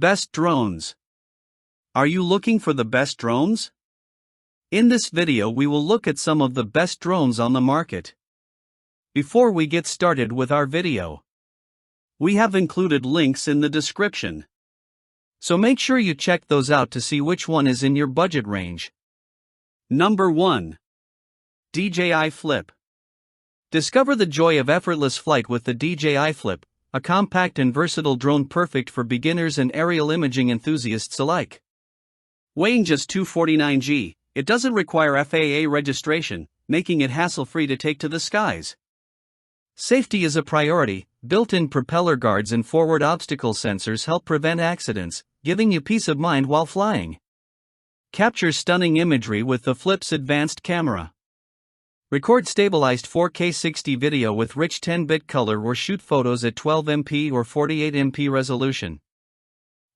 Best drones. Are you looking for the best drones? In this video we will look at some of the best drones on the market. Before we get started with our video, we have included links in the description. So make sure you check those out to see which one is in your budget range. Number 1. DJI Flip. Discover the joy of effortless flight with the DJI Flip, a compact and versatile drone perfect for beginners and aerial imaging enthusiasts alike. Weighing just 249 g, it doesn't require FAA registration, making it hassle-free to take to the skies. Safety is a priority. Built-in propeller guards and forward obstacle sensors help prevent accidents, giving you peace of mind while flying. Capture stunning imagery with the Flip's advanced camera. Record stabilized 4K 60 video with rich 10-bit color or shoot photos at 12MP or 48MP resolution.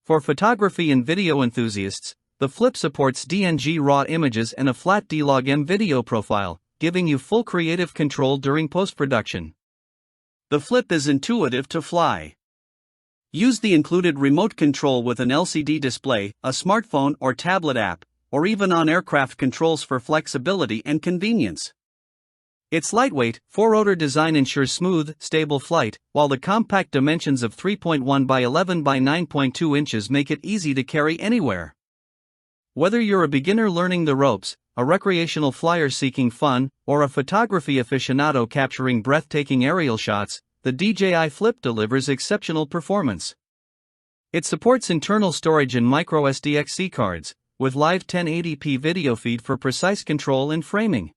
For photography and video enthusiasts, the Flip supports DNG RAW images and a flat D-Log-M video profile, giving you full creative control during post-production. The Flip is intuitive to fly. Use the included remote control with an LCD display, a smartphone or tablet app, or even on aircraft controls for flexibility and convenience. Its lightweight, four-rotor design ensures smooth, stable flight, while the compact dimensions of 3.1 by 11 by 9.2 inches make it easy to carry anywhere. Whether you're a beginner learning the ropes, a recreational flyer seeking fun, or a photography aficionado capturing breathtaking aerial shots, the DJI Flip delivers exceptional performance. It supports internal storage and microSD cards, with live 1080p video feed for precise control and framing.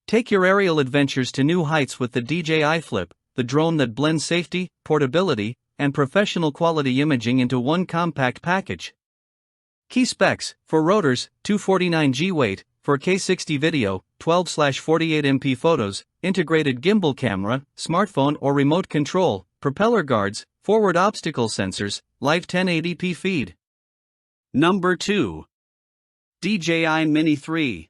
Take your aerial adventures to new heights with the DJI Flip, the drone that blends safety, portability, and professional quality imaging into one compact package. Key specs: for rotors, 249 g weight, 4K 60 video, 12/48MP photos, integrated gimbal camera, smartphone or remote control, propeller guards, forward obstacle sensors, live 1080p feed. Number 2. DJI Mini 3.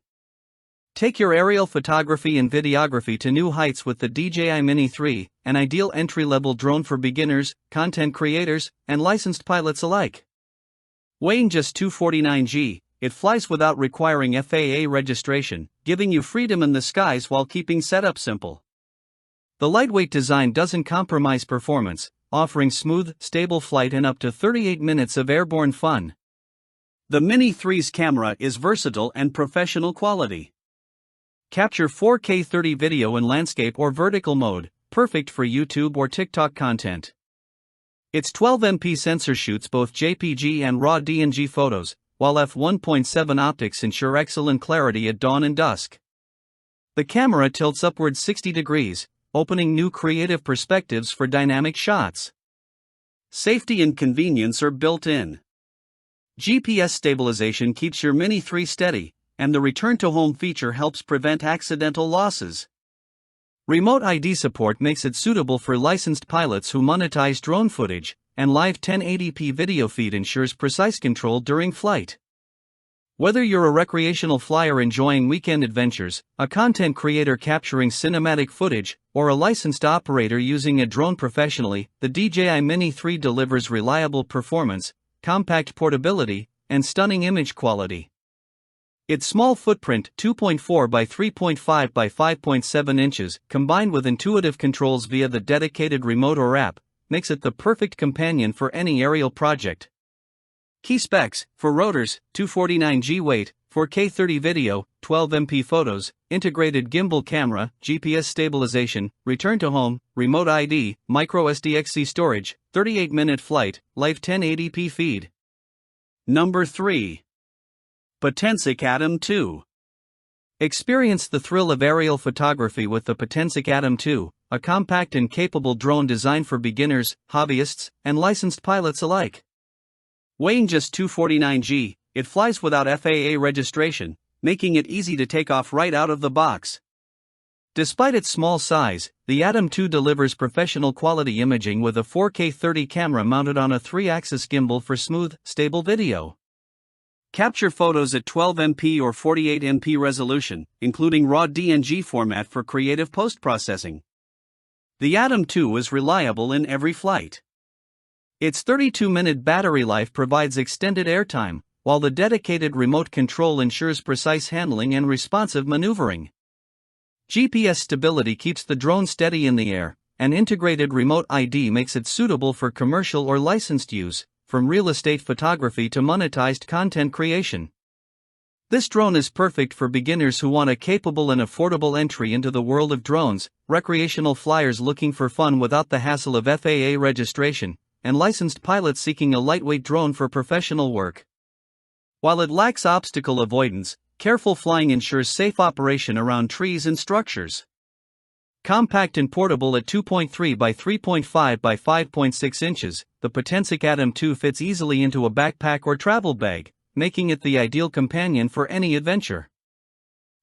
Take your aerial photography and videography to new heights with the DJI Mini 3, an ideal entry-level drone for beginners, content creators, and licensed pilots alike. Weighing just 249 g, it flies without requiring FAA registration, giving you freedom in the skies while keeping setup simple. The lightweight design doesn't compromise performance, offering smooth, stable flight and up to 38 minutes of airborne fun. The Mini 3's camera is versatile and professional quality. Capture 4K 30 video in landscape or vertical mode, perfect for YouTube or TikTok content. Its 12MP sensor shoots both JPG and RAW DNG photos, while f1.7 optics ensure excellent clarity at dawn and dusk. The camera tilts upward 60 degrees, opening new creative perspectives for dynamic shots. Safety and convenience are built in. GPS stabilization keeps your Mini 3 steady, and the return-to-home feature helps prevent accidental losses. Remote ID support makes it suitable for licensed pilots who monetize drone footage, and live 1080p video feed ensures precise control during flight. Whether you're a recreational flyer enjoying weekend adventures, a content creator capturing cinematic footage, or a licensed operator using a drone professionally, the DJI Mini 3 delivers reliable performance, compact portability, and stunning image quality. Its small footprint, 2.4 by 3.5 by 5.7 inches, combined with intuitive controls via the dedicated remote or app, makes it the perfect companion for any aerial project. Key specs: for rotors, 249 g weight, 4K 30 video, 12MP photos, integrated gimbal camera, GPS stabilization, return to home, remote ID, microSD storage, 38-minute flight, live 1080p feed. Number 3. Potensic Atom 2. Experience the thrill of aerial photography with the Potensic Atom 2, a compact and capable drone designed for beginners, hobbyists, and licensed pilots alike. Weighing just 249 g, it flies without FAA registration, making it easy to take off right out of the box. Despite its small size, the Atom 2 delivers professional quality imaging with a 4K 30 camera mounted on a 3-axis gimbal for smooth, stable video. Capture photos at 12MP or 48MP resolution, including RAW DNG format for creative post-processing. The Atom 2 is reliable in every flight. Its 32-minute battery life provides extended airtime, while the dedicated remote control ensures precise handling and responsive maneuvering. GPS stability keeps the drone steady in the air, and integrated remote ID makes it suitable for commercial or licensed use, from real estate photography to monetized content creation. This drone is perfect for beginners who want a capable and affordable entry into the world of drones, recreational flyers looking for fun without the hassle of FAA registration, and licensed pilots seeking a lightweight drone for professional work. While it lacks obstacle avoidance, careful flying ensures safe operation around trees and structures. Compact and portable at 2.3 by 3.5 by 5.6 inches, the Potensic Atom 2 fits easily into a backpack or travel bag, making it the ideal companion for any adventure.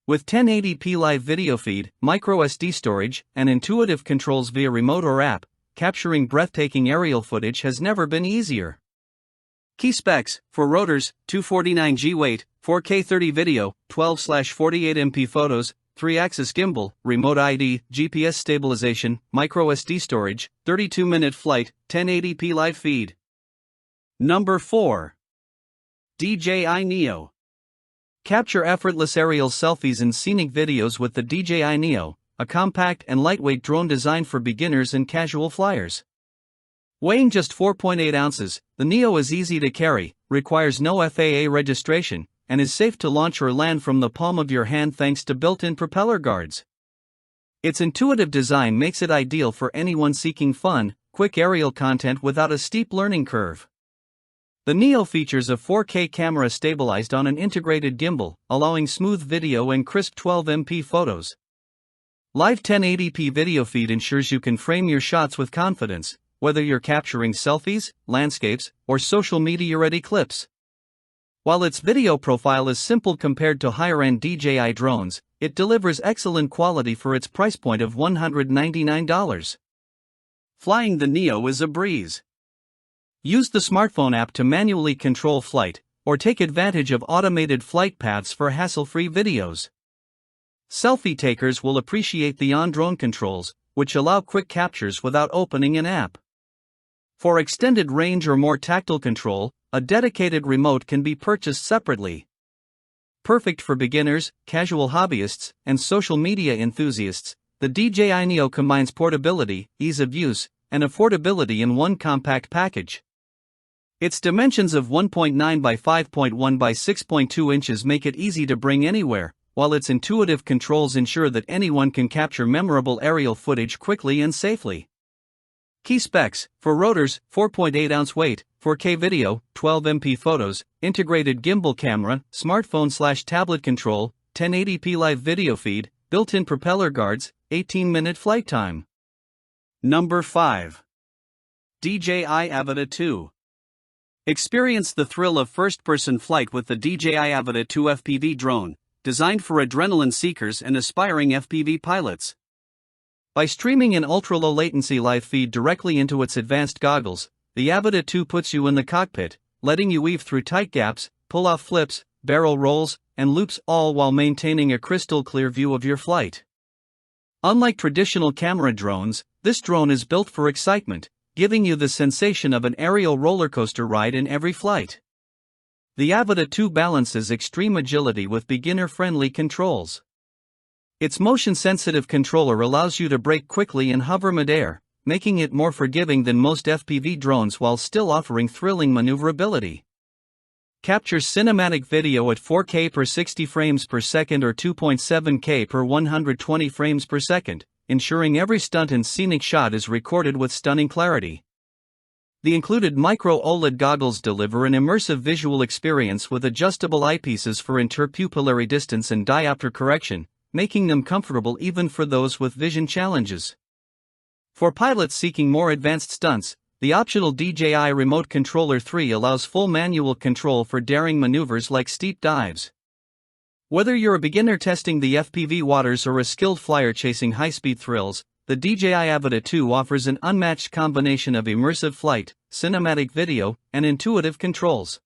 With 1080p live video feed, microSD storage, and intuitive controls via remote or app, capturing breathtaking aerial footage has never been easier. Key specs: for rotors, 249G weight, 4K 30 video, 12/48MP photos, 3-axis gimbal, remote ID, GPS stabilization, microSD storage, 32-minute flight, 1080p live feed. Number 4. DJI Neo. Capture effortless aerial selfies and scenic videos with the DJI Neo, a compact and lightweight drone designed for beginners and casual flyers. Weighing just 4.8 ounces, the Neo is easy to carry, requires no FAA registration, and is safe to launch or land from the palm of your hand thanks to built-in propeller guards. Its intuitive design makes it ideal for anyone seeking fun, quick aerial content without a steep learning curve. The Neo features a 4K camera stabilized on an integrated gimbal, allowing smooth video and crisp 12MP photos. Live 1080p video feed ensures you can frame your shots with confidence, whether you're capturing selfies, landscapes, or social media-ready clips. While its video profile is simple compared to higher-end DJI drones, it delivers excellent quality for its price point of $199. Flying the Neo is a breeze. Use the smartphone app to manually control flight, or take advantage of automated flight paths for hassle-free videos. Selfie takers will appreciate the on-drone controls, which allow quick captures without opening an app. For extended range or more tactile control, a dedicated remote can be purchased separately. Perfect for beginners, casual hobbyists, and social media enthusiasts, the DJI Neo combines portability, ease of use, and affordability in one compact package. Its dimensions of 1.9 by 5.1 by 6.2 inches make it easy to bring anywhere, while its intuitive controls ensure that anyone can capture memorable aerial footage quickly and safely. Key specs: for rotors, 4.8-ounce weight, 4K video, 12MP photos, integrated gimbal camera, smartphone/tablet control, 1080p live video feed, built-in propeller guards, 18-minute flight time. Number 5. DJI Avata 2. Experience the thrill of first-person flight with the DJI Avata 2 FPV drone, designed for adrenaline seekers and aspiring FPV pilots. By streaming an ultra-low latency live feed directly into its advanced goggles, the Avata 2 puts you in the cockpit, letting you weave through tight gaps, pull off flips, barrel rolls, and loops, all while maintaining a crystal-clear view of your flight. Unlike traditional camera drones, this drone is built for excitement, giving you the sensation of an aerial roller coaster ride in every flight. The Avata 2 balances extreme agility with beginner-friendly controls. Its motion-sensitive controller allows you to brake quickly and hover midair, making it more forgiving than most FPV drones while still offering thrilling maneuverability. Captures cinematic video at 4K per 60 frames per second or 2.7K per 120 frames per second, ensuring every stunt and scenic shot is recorded with stunning clarity. The included micro OLED goggles deliver an immersive visual experience with adjustable eyepieces for interpupillary distance and diopter correction, making them comfortable even for those with vision challenges. For pilots seeking more advanced stunts, the optional DJI Remote Controller 3 allows full manual control for daring maneuvers like steep dives. Whether you're a beginner testing the FPV waters or a skilled flyer chasing high-speed thrills, the DJI Avata 2 offers an unmatched combination of immersive flight, cinematic video, and intuitive controls.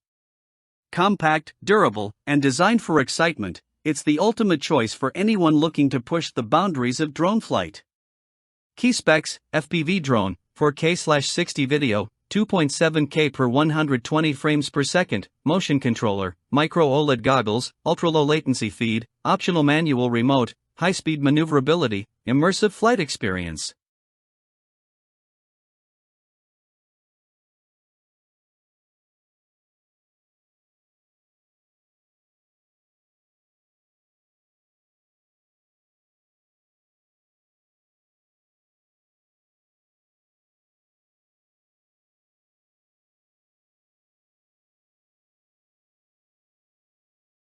Compact, durable, and designed for excitement, it's the ultimate choice for anyone looking to push the boundaries of drone flight. Key specs: FPV drone, 4K/60 video, 2.7K per 120 frames per second, motion controller, micro OLED goggles, ultra-low latency feed, optional manual remote, high-speed maneuverability, immersive flight experience.